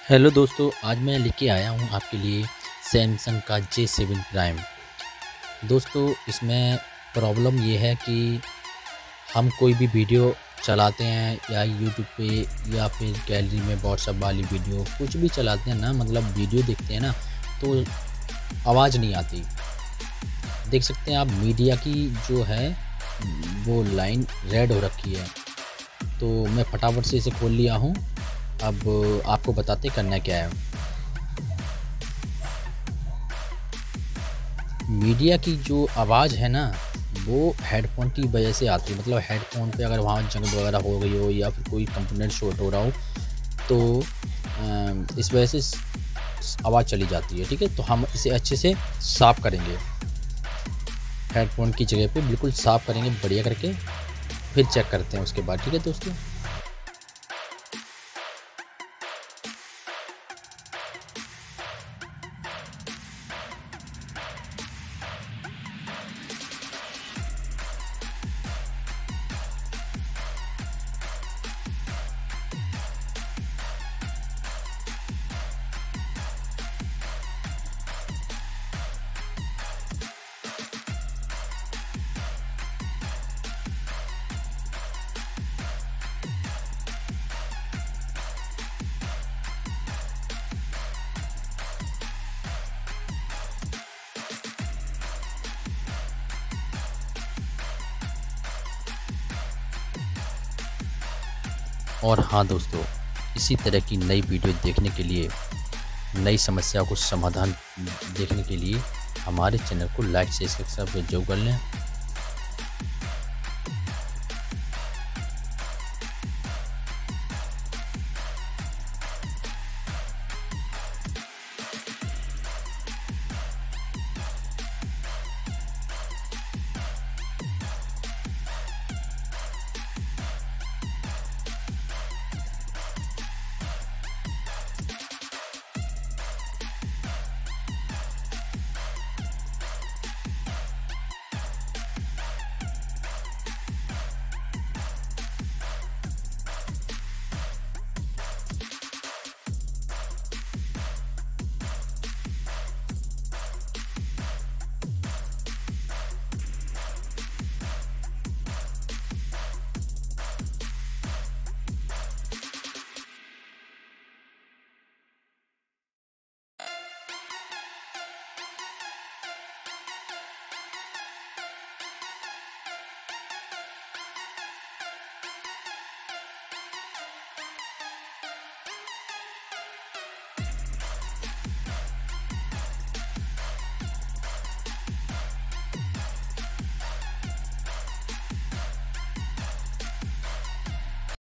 Hello दोस्तों, आज मैं लेके आया हूँ आपके लिए सैमसंग का J7 प्राइम। दोस्तों, इसमें प्रॉब्लम ये है कि हम कोई भी वीडियो चलाते हैं या यूट्यूब पे या फिर गैलरी में व्हाट्सएप वाली वीडियो कुछ भी चलाते हैं ना, मतलब वीडियो देखते हैं ना, तो आवाज़ नहीं आती। देख सकते हैं आप, मीडिया की जो है वो लाइन रेड हो रखी है। तो मैं फटाफट से इसे खोल लिया हूँ। अब आपको बताते करना क्या है। मीडिया की जो आवाज़ है ना, वो हेडफोन की वजह से आती है। मतलब हेडफोन पे अगर वहाँ जंग वगैरह हो गई हो या फिर कोई कंपोनेंट शॉर्ट हो रहा हो, तो इस वजह से आवाज़ चली जाती है। ठीक है, तो हम इसे अच्छे से साफ़ करेंगे। हेडफोन की जगह पे बिल्कुल साफ़ करेंगे बढ़िया करके, फिर चेक करते हैं उसके बाद। ठीक है दोस्तों। और हाँ दोस्तों, इसी तरह की नई वीडियो देखने के लिए, नई समस्या को समाधान देखने के लिए हमारे चैनल को लाइक से सब्सक्राइब जरूर कर लें।